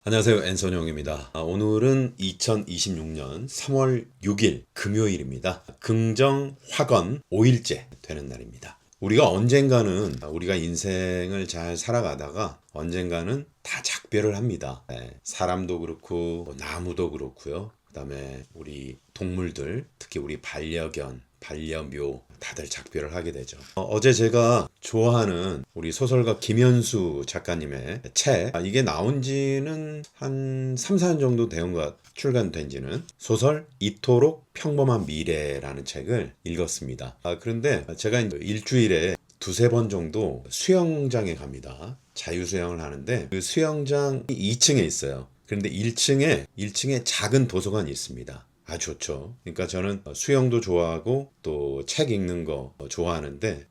안녕하세요. 앤서니형입니다. 오늘은 2026년 3월 6일 금요일입니다. 긍정 화건 5일째 되는 날입니다. 우리가 언젠가는 우리가 인생을 잘 살아가다가 언젠가는 다 작별을 합니다. 사람도 그렇고 나무도 그렇고요. 그다음에 우리 동물들, 특히 우리 반려견, 반려묘 다들 작별을 하게 되죠. 어제 제가 좋아하는 우리 소설가 김현수 작가님의 책, 이게 나온 지는 한 3, 4년 정도 된 것, 출간된 지는 소설 이토록 평범한 미래라는 책을 읽었습니다. 그런데 제가 일주일에 두세 번 정도 수영장에 갑니다. 자유수영을 하는데 그 수영장 2층에 있어요. 그런데 1층에 작은 도서관이 있습니다. 아주 좋죠. 그러니까 저는 수영도 좋아하고 또 책 읽는 거 좋아하는데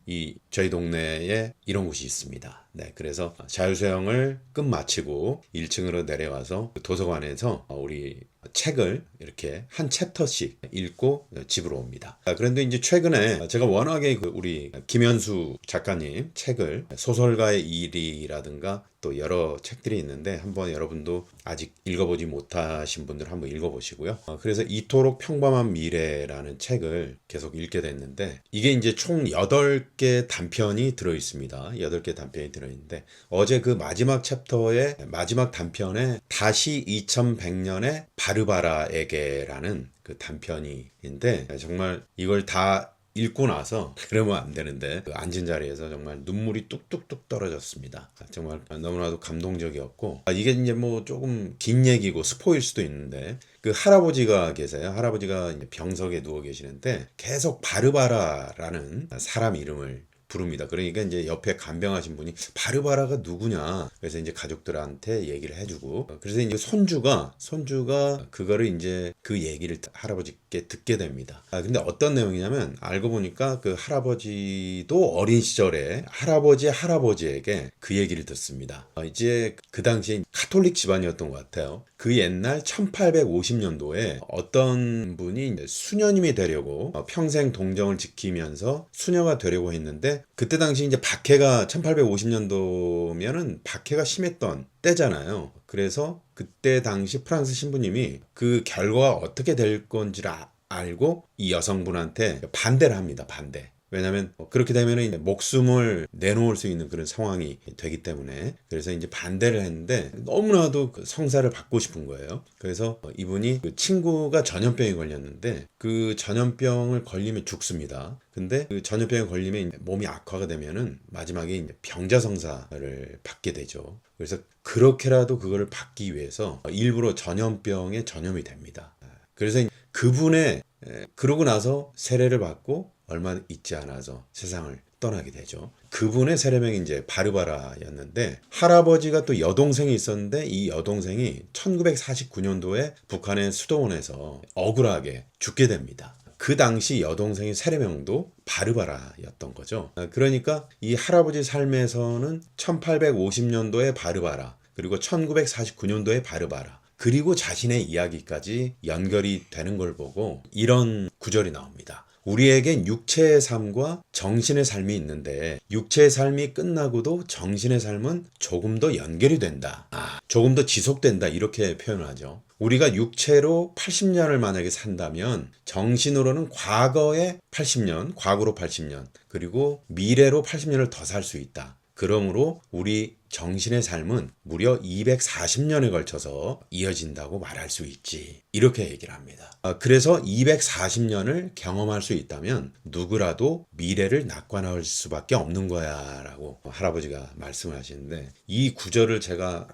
저희 동네에 이런 곳이 있습니다. 네, 그래서 자유수영을 끝마치고 1층으로 내려와서 도서관에서 우리 책을 이렇게 한 챕터씩 읽고 집으로 옵니다. 그런데 이제 최근에 제가 워낙에 우리 김현수 작가님 책을 소설가의 일이라든가 또 여러 책들이 있는데 한번 여러분도 아직 읽어보지 못하신 분들 한번 읽어보시고요. 그래서 이토록 평범한 미래라는 책을 계속 읽게 됐는데 이게 이제 총 8개 단편이 들어있습니다. 8개 단편이 들어있는데 어제 그 마지막 챕터의 마지막 단편에 다시 2100년의 바르바라에게라는 그 단편이인데 정말 이걸 다 읽고 나서 그러면 안 되는데 앉은 자리에서 정말 눈물이 뚝뚝뚝 떨어졌습니다. 정말 너무나도 감동적이었고 이게 이제 뭐 조금 긴 얘기고 스포일 수도 있는데 그 할아버지가 계세요. 할아버지가 병석에 누워 계시는데 계속 바르바라라는 사람 이름을 부릅니다. 그러니까 이제 옆에 간병하신 분이 바르바라가 누구냐. 그래서 이제 가족들한테 얘기를 해주고 그래서 이제 손주가 그거를 이제 그 얘기를 할아버지께 듣게 됩니다. 근데 어떤 내용이냐면 알고 보니까 그 할아버지도 어린 시절에 할아버지에게 그 얘기를 듣습니다. 이제 그 당시에 카톨릭 집안이었던 것 같아요. 그 옛날 1850년도에 어떤 분이 수녀님이 되려고 평생 동정을 지키면서 수녀가 되려고 했는데 그때 당시 이제 박해가 1850년도면은 박해가 심했던 때잖아요. 그래서 그때 당시 프랑스 신부님이 그 결과가 어떻게 될 건지를 알고 이 여성분한테 반대를 합니다. 반대. 왜냐하면 그렇게 되면 목숨을 내놓을 수 있는 그런 상황이 되기 때문에 그래서 이제 반대를 했는데 너무나도 그 성사를 받고 싶은 거예요. 그래서 이분이 그 친구가 전염병에 걸렸는데 그 전염병을 걸리면 죽습니다. 근데 그 전염병에 걸리면 몸이 악화가 되면은 마지막에 이제 병자성사를 받게 되죠. 그래서 그렇게라도 그거를 받기 위해서 일부러 전염병에 전염이 됩니다. 그래서 그분의 그러고 나서 세례를 받고 얼마 있지 않아서 세상을 떠나게 되죠. 그분의 세례명이 이제 바르바라였는데 할아버지가 또 여동생이 있었는데 이 여동생이 1949년도에 북한의 수도원에서 억울하게 죽게 됩니다. 그 당시 여동생의 세례명도 바르바라였던 거죠. 그러니까 이 할아버지 삶에서는 1850년도에 바르바라 그리고 1949년도에 바르바라 그리고 자신의 이야기까지 연결이 되는 걸 보고 이런 구절이 나옵니다. 우리에겐 육체의 삶과 정신의 삶이 있는데 육체의 삶이 끝나고도 정신의 삶은 조금 더 연결이 된다. 조금 더 지속된다. 이렇게 표현을 하죠. 우리가 육체로 80년을 만약에 산다면 정신으로는 과거에 80년, 과거로 80년, 그리고 미래로 80년을 더 살 수 있다. 그러므로 우리 정신의 삶은 무려 240년에 걸쳐서 이어진다고 말할 수 있지. 이렇게 얘기를 합니다. 그래서 240년을 경험할 수 있다면 누구라도 미래를 낙관할 수밖에 없는 거야 라고 할아버지가 말씀을 하시는데 이 구절을 제가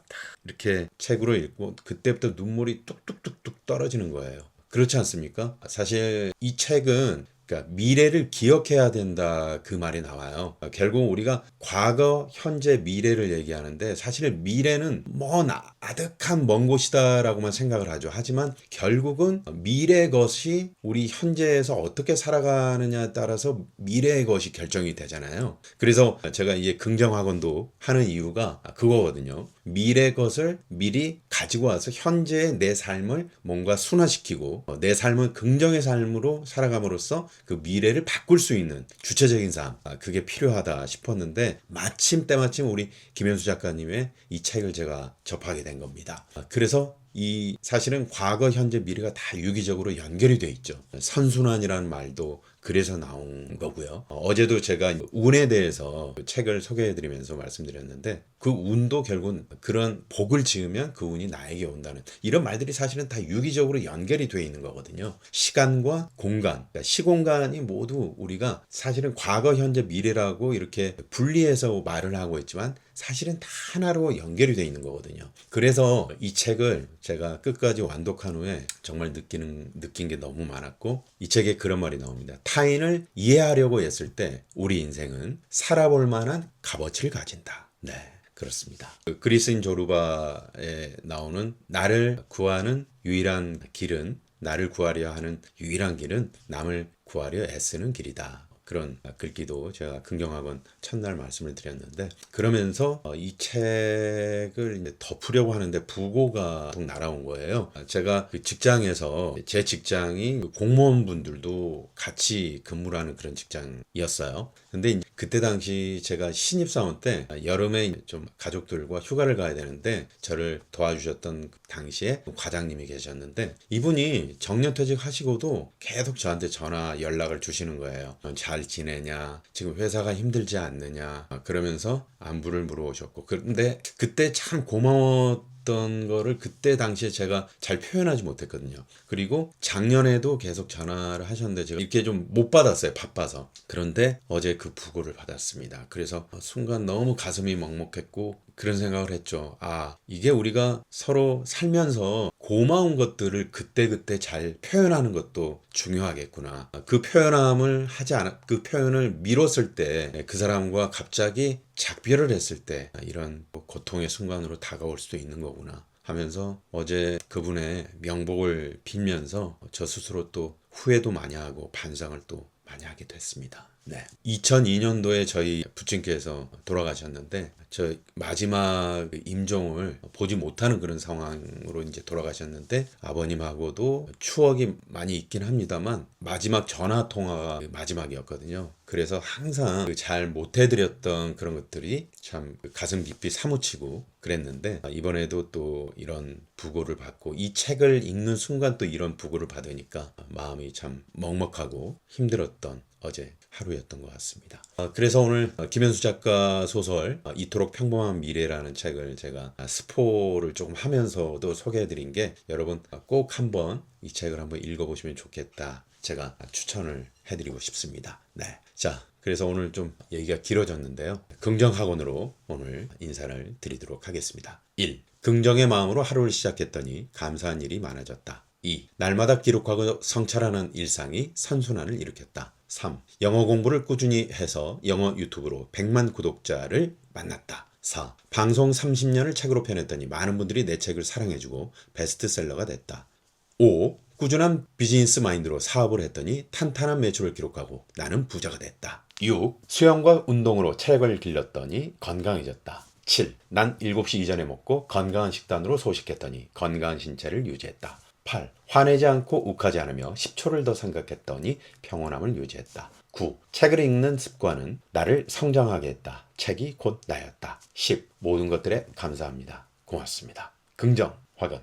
이렇게 책으로 읽고 그때부터 눈물이 뚝뚝뚝뚝 떨어지는 거예요. 그렇지 않습니까? 사실 이 책은 그러니까 미래를 기억해야 된다 그 말이 나와요. 결국 우리가 과거, 현재, 미래를 얘기하는데 사실 미래는 먼 아득한 먼 곳이다라고만 생각을 하죠. 하지만 결국은 미래의 것이 우리 현재에서 어떻게 살아가느냐에 따라서 미래의 것이 결정이 되잖아요. 그래서 제가 이게 긍정학원도 하는 이유가 그거거든요. 미래 것을 미리 가지고 와서 현재의 내 삶을 뭔가 순화시키고 내 삶은 긍정의 삶으로 살아감으로써 그 미래를 바꿀 수 있는 주체적인 삶, 그게 필요하다 싶었는데 마침 때마침 우리 김현수 작가님의 이 책을 제가 접하게 된 겁니다. 그래서 이 사실은 과거, 현재, 미래가 다 유기적으로 연결이 돼 있죠. 선순환이라는 말도 그래서 나온 거고요. 어제도 제가 운에 대해서 책을 소개해드리면서 말씀드렸는데 그 운도 결국은 그런 복을 지으면 그 운이 나에게 온다는 이런 말들이 사실은 다 유기적으로 연결이 돼 있는 거거든요. 시간과 공간, 그러니까 시공간이 모두 우리가 사실은 과거, 현재, 미래라고 이렇게 분리해서 말을 하고 있지만 사실은 다 하나로 연결이 돼 있는 거거든요. 그래서 이 책을 제가 끝까지 완독한 후에 정말 느낀 게 너무 많았고 이 책에 그런 말이 나옵니다. 타인을 이해하려고 했을 때 우리 인생은 살아볼 만한 값어치를 가진다. 네, 그렇습니다. 그리스인 조르바에 나오는 나를 구하는 유일한 길은 나를 구하려 하는 유일한 길은 남을 구하려 애쓰는 길이다. 그런 글귀도 제가 긍정학원 첫날 말씀을 드렸는데 그러면서 이 책을 이제 덮으려고 하는데 부고가 날아온 거예요. 제가 그 직장에서 제 직장이 공무원분들도 같이 근무를 하는 그런 직장이었어요. 근데 그때 당시 제가 신입사원 때 여름에 좀 가족들과 휴가를 가야 되는데 저를 도와주셨던 당시에 과장님이 계셨는데 이분이 정년퇴직 하시고도 계속 저한테 전화 연락을 주시는 거예요. 잘 지내냐? 지금 회사가 힘들지 않느냐? 그러면서 안부를 물어오셨고 그런데 그때 참 고마웠던 거를 그때 당시에 제가 잘 표현하지 못했거든요. 그리고 작년에도 계속 전화를 하셨는데 제가 이렇게 좀 못 받았어요. 바빠서. 그런데 어제 그 부고를 받았습니다. 그래서 순간 너무 가슴이 먹먹했고 그런 생각을 했죠. 아, 이게 우리가 서로 살면서 고마운 것들을 그때그때 잘 표현하는 것도 중요하겠구나. 그 그 표현을 미뤘을 때 그 사람과 갑자기 작별을 했을 때 이런 고통의 순간으로 다가올 수도 있는 거구나 하면서 어제 그분의 명복을 빌면서 저 스스로 또 후회도 많이 하고 반성을 또 많이 하게 됐습니다. 네. 2002년도에 저희 부친께서 돌아가셨는데 저 마지막 임종을 보지 못하는 그런 상황으로 이제 돌아가셨는데 아버님하고도 추억이 많이 있긴 합니다만 마지막 전화 통화가 마지막이었거든요. 그래서 항상 잘 못해드렸던 그런 것들이 참 가슴 깊이 사무치고 그랬는데 이번에도 또 이런 부고를 받고 이 책을 읽는 순간 또 이런 부고를 받으니까 마음이 참 먹먹하고 힘들었던 어제 하루였던 것 같습니다. 그래서 오늘 김현수 작가 소설 이토록 평범한 미래라는 책을 제가 스포를 조금 하면서도 소개해드린 게 여러분 꼭 한번 이 책을 한번 읽어보시면 좋겠다. 제가 추천을 해드리고 싶습니다. 네. 자, 그래서 오늘 좀 얘기가 길어졌는데요. 긍정학원으로 오늘 인사를 드리도록 하겠습니다. 1. 긍정의 마음으로 하루를 시작했더니 감사한 일이 많아졌다. 2. 날마다 기록하고 성찰하는 일상이 선순환을 일으켰다. 3. 영어 공부를 꾸준히 해서 영어 유튜브로 100만 구독자를 만났다. 4. 방송 30년을 책으로 펴냈더니 많은 분들이 내 책을 사랑해주고 베스트셀러가 됐다. 5. 꾸준한 비즈니스 마인드로 사업을 했더니 탄탄한 매출을 기록하고 나는 부자가 됐다. 6. 수영과 운동으로 체력을 길렀더니 건강해졌다. 7. 난 7시 이전에 먹고 건강한 식단으로 소식했더니 건강한 신체를 유지했다. 8. 화내지 않고 욱하지 않으며 10초를 더 생각했더니 평온함을 유지했다. 9. 책을 읽는 습관은 나를 성장하게 했다. 책이 곧 나였다. 10. 모든 것들에 감사합니다. 고맙습니다. 긍정, 화건.